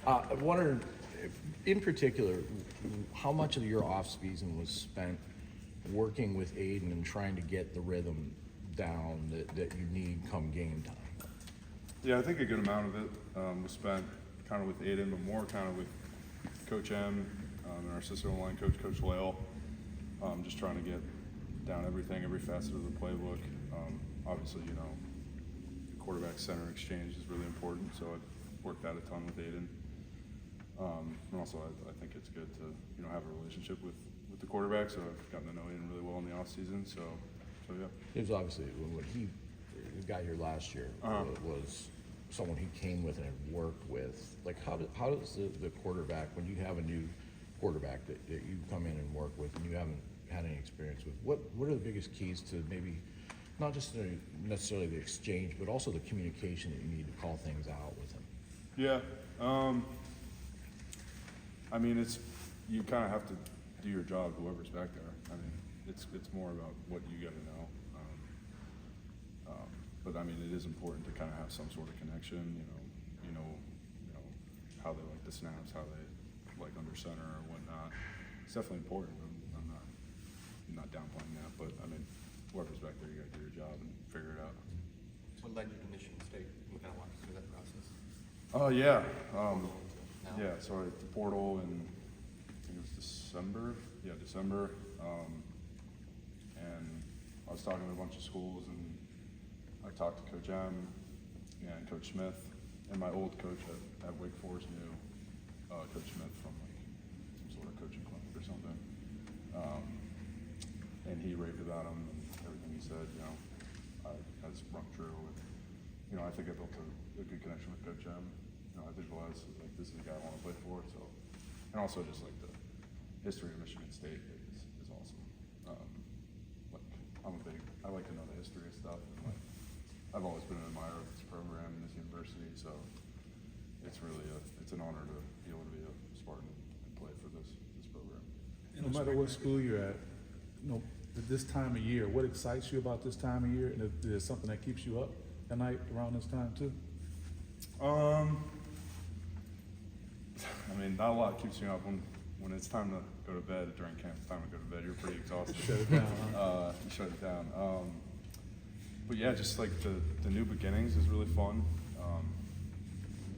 I wondered, in particular, how much of your off-season was spent working with Aiden and trying to get the rhythm down that you need come game time? Yeah, I think a good amount of it was spent kind of with Aiden, but more kind of with Coach M and our assistant line coach, Coach Lale, just trying to get down everything, every facet of the playbook. Obviously, you know, quarterback center exchange is really important, so I worked that a ton with Aiden. And also, I think it's good to, you know, have a relationship with the quarterback, so I've gotten to know Aiden really well in the off season. So yeah. It was obviously when he got here last year, was someone he came with and had worked with. Like, how does the quarterback, when you have a new quarterback that you come in and work with and you haven't had any experience with, what are the biggest keys to maybe not just necessarily the exchange, but also the communication that you need to call things out with him? Yeah, I mean, you kind of have to do your job, whoever's back there. I mean, it's more about what you got to know. But I mean, it is important to kind of have some sort of connection. You know how they like the snaps, how they like under center or whatnot. It's definitely important. I'm not downplaying that, but I mean, whoever's back there, you got to do your job and figure it out. What led you to Michigan State? You kind of walk us through that process. Oh yeah, yeah. So the portal in I think it was December. Yeah, December. And I was talking to a bunch of schools, and I talked to Coach M and Coach Smith, and my old coach at Wake Forest knew Coach Smith from like some sort of coaching clinic or something. And he raved about him and everything he said. You know, has rung true. With, you know, I think I built a good connection with Coach M. You know, I visualized like this is the guy I want to play for. So, and also just like the history of Michigan State is awesome. Like I like to know the history of stuff, and like I've always been an admirer of this program and this university. So it's really it's an honor to be able to be a Spartan and play for this program. No matter what school you're at, you know, this time of year, what excites you about this time of year, and is there something that keeps you up at night around this time too? I mean, not a lot keeps me up when it's time to go to bed during camp. It's time to go to bed. You're pretty exhausted. Shut it down. Huh? You shut it down. But yeah, just like the new beginnings is really fun,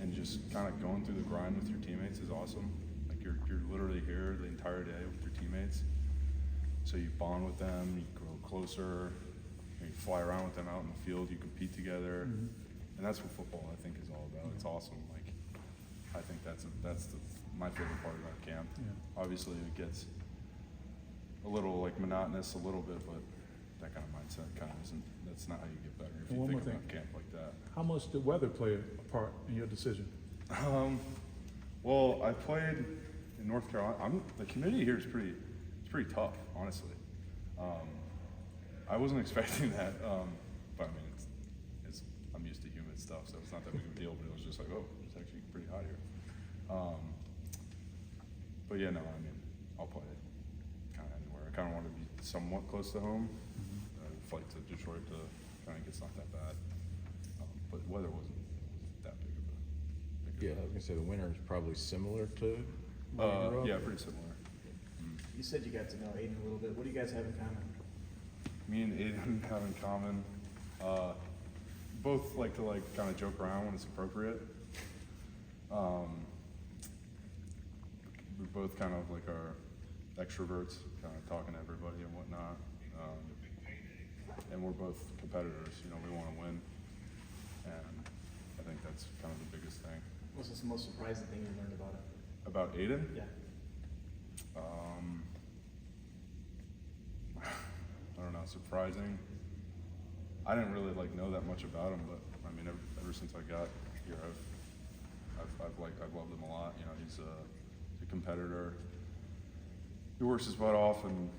and just kind of going through the grind with your teammates is awesome. Like you're literally here the entire day with your teammates, so you bond with them, you grow closer, you fly around with them out in the field, you compete together, and that's what football I think is all about. It's awesome. Like I think that's my favorite part about camp. Yeah. Obviously, it gets a little like monotonous a little bit, but that kind of mindset kind of isn't. That's not how you get better if you think about camp like that. How much did weather play a part in your decision? Well, I played in North Carolina. The community here is pretty tough, honestly. I wasn't expecting that, but I mean, I'm used to humid stuff, so it's not that big of a deal. But it was just like, oh, it's actually pretty hot here. But yeah, no, I mean, I'll play kind of anywhere. I kind of want to be somewhat close to home. Flight to Detroit to kind of gets not that bad, but weather wasn't that big of a. Yeah, I was gonna say the winter is probably similar to. Yeah, pretty similar. You said you got to know Aiden a little bit. What do you guys have in common? Me and Aiden have in common. Both like to kind of joke around when it's appropriate. We both kind of like are extroverts, kind of talking to everybody and whatnot. And we're both competitors. You know, we want to win, and I think that's kind of the biggest thing. What's the most surprising thing you learned about it? About Aiden? Yeah. I don't know, surprising. I didn't really know that much about him, but I mean, ever since I got here, I've loved him a lot. You know, he's a competitor. He works his butt off, and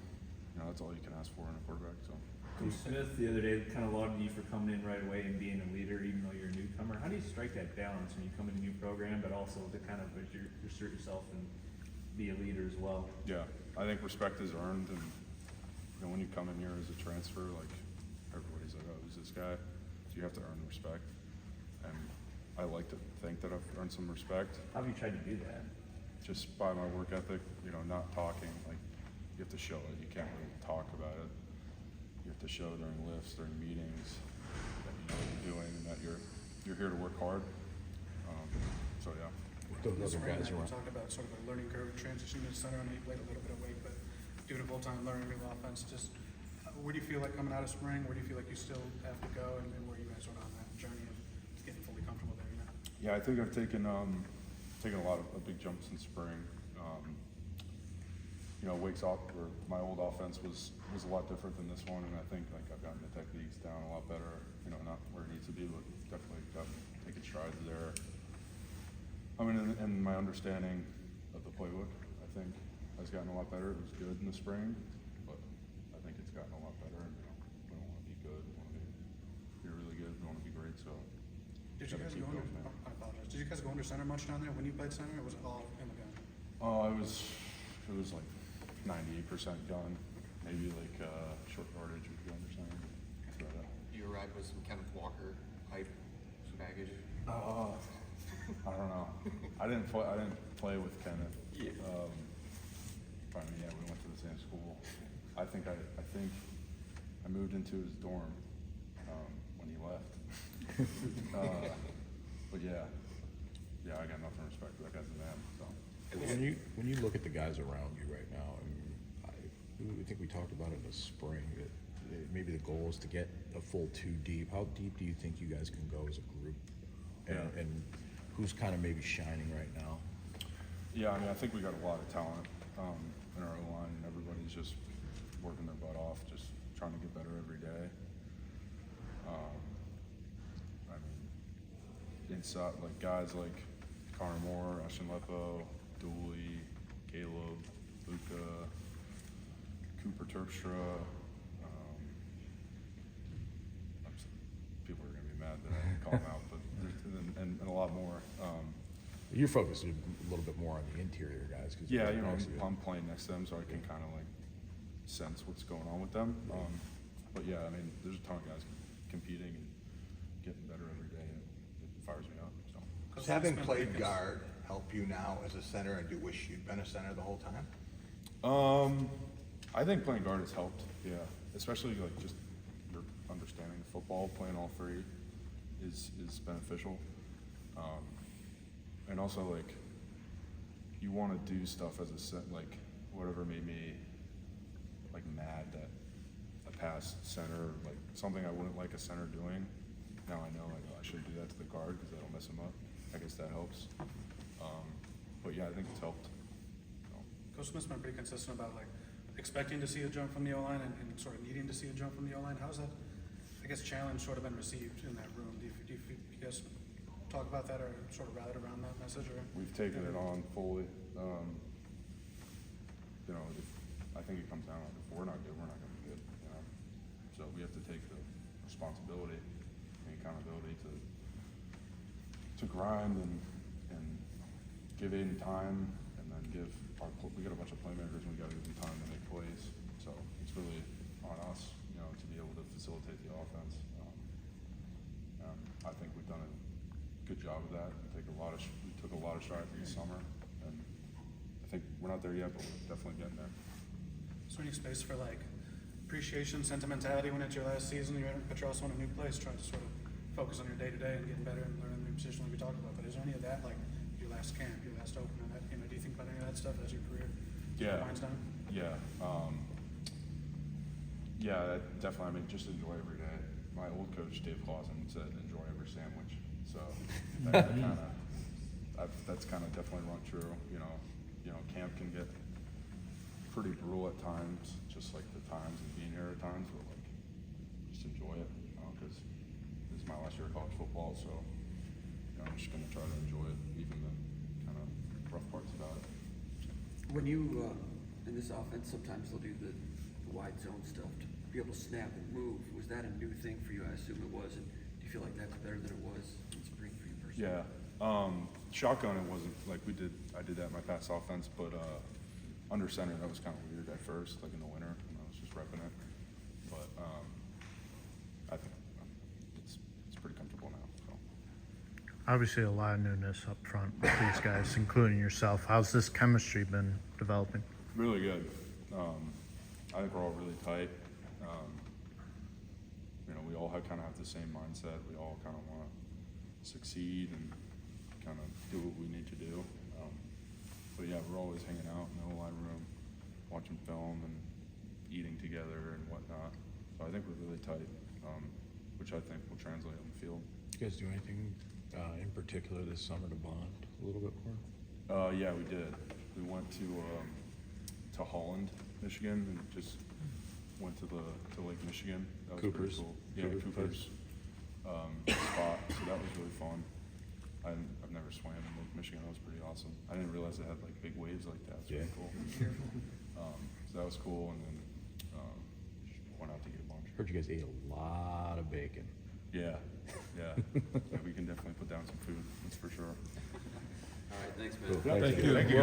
you know that's all you can ask for in a quarterback. So. Coach Smith the other day kind of lauded you for coming in right away and being a leader, even though you're a newcomer. How do you strike that balance when you come in a new program, but also to kind of assert yourself and be a leader as well? Yeah, I think respect is earned, and you know when you come in here as a transfer, like everybody's like, oh, who's this guy? So you have to earn respect, and I like to think that I've earned some respect How have you tried to do that? just by my work ethic, you know, not talking, like, you have to show it, you can't really talk about it. You have to show during lifts, during meetings, that you know what you're doing, and that you're here to work hard. So, yeah. Those This other spring, guys we around. talked about sort of a learning curve transitioning to center. I know you played a little bit of weight, but due to full-time learning new offense, just where do you feel like coming out of spring? Where do you feel like you still have to go, and where are you guys sort of on that journey of getting fully comfortable there? You know? Yeah, I think I've taken a lot of big jumps in spring. You know, my old offense was a lot different than this one, and I think like I've gotten the techniques down a lot better. You know, not where it needs to be, but definitely taking strides there. I mean, and my understanding of the playbook, I think, has gotten a lot better. It was good in the spring, but I think it's gotten a lot better. And you know, we don't want to be good. We want to be really good. We want to be great. So. Did you gotta guys keep go under? going, man. I apologize. Did you guys go under center much down there when you played center, or was it all in the gun? Oh, it was like 98% gun, maybe like short yardage would be under center. But, You arrived with some Kenneth Walker hype, some baggage. I don't know. I didn't play with Kenneth. Yeah. I mean, yeah, we went to the same school. I think I moved into his dorm when he left. But yeah, I got nothing respect for that guy's a man. So. When you look at the guys around you right now, I think we talked about it in the spring, that maybe the goal is to get a full 2 deep. How deep do you think you guys can go as a group? And who's kind of maybe shining right now? Yeah, I mean, I think we got a lot of talent in our O-line, and everybody's just working their butt off, just trying to get better every day. I mean, inside, like guys like Connor Moore, Ashton Lepo, Dooley, Caleb, Luca, Cooper Terpstra. People are going to be mad that I didn't call them out, but and a lot more. You're focused a little bit more on the interior guys. Cause Yeah, you know, next to you. I'm playing next to them, so I can kind of like sense what's going on with them. But yeah, I mean, there's a ton of guys competing and getting better every day, and it fires me up. So. Does having played guard help you now as a center, and do you wish you'd been a center the whole time? I think playing guard has helped. Yeah, especially like just your understanding of football, playing all three is beneficial. And also like you want to do stuff as like whatever made me like mad that a pass center, like something I wouldn't like a center doing. Now I know like, oh, I shouldn't do that to the guard because that'll mess him up. I guess that helps. But yeah, I think it's helped. So. Coach Smith's been pretty consistent about like expecting to see a jump from the O-line and sort of needing to see a jump from the O-line. How's that, I guess, challenge sort of been received in that room? Do you guys talk about that or sort of rallied around that message? Or? We've taken it on fully. You know, I think it comes down to if we're not good, we're not going to be good. You know? So we have to take the responsibility and accountability to grind and give Aiden time, and then we got a bunch of playmakers, and we got to give them time to make plays. So it's really on us, you know, to be able to facilitate the offense. I think we've done a good job of that. We took a lot of strides this summer, and I think we're not there yet, but we're definitely getting there. Is there any space for like appreciation, sentimentality when it's your last season, but you're also in a new place, trying to sort of focus on your day-to-day and getting better and learning the new position like we talked about? But is there any of that, like your last camp, your last opener, that, you know, do you think about any of that stuff as your career winds down? Yeah. Yeah, definitely. I mean, just enjoy every day. My old coach, Dave Clausen, said enjoy every sandwich. So that's kind of definitely run true. You know, camp can get pretty brutal at times, just like the times and being here at times, but like just enjoy it, because this is my last year of college football, so I'm just gonna try to enjoy it, even the kind of rough parts about it. When you, in this offense, sometimes they'll do the wide zone stuff to be able to snap and move. Was that a new thing for you? I assume it was. And do you feel like that's better than it was in spring for you personally? Yeah. Shotgun, it wasn't like I did that in my past offense, but under center, that was kind of weird at first, like in the winter, when I was just repping it. But I think it's pretty comfortable now. So. Obviously, a lot of newness up front with these guys, including yourself. How's this chemistry been developing? Really good. I think we're all really tight. You know, we all kind of have the same mindset. We all kind of want to succeed and kind of do what we need to do. But yeah, we're always hanging out in the line room, watching film and eating together and whatnot. So I think we're really tight, which I think will translate on the field. You guys do anything in particular this summer to bond a little bit more? Yeah, we did. We went to Holland, Michigan, and just went to Lake Michigan. That was pretty Cooper's? cool. Yeah, Cooper's Cooper's spot. So that was really fun. I've never swam in Lake Michigan. That was pretty awesome. I didn't realize it had like big waves like that. It's really Yeah. cool. So that was cool, and then went out to eat a bunch. Heard you guys ate a lot of bacon. Yeah, yeah. Yeah, we can definitely put down some food. That's for sure. All right, thanks, man. Cool. Thanks, Thank you.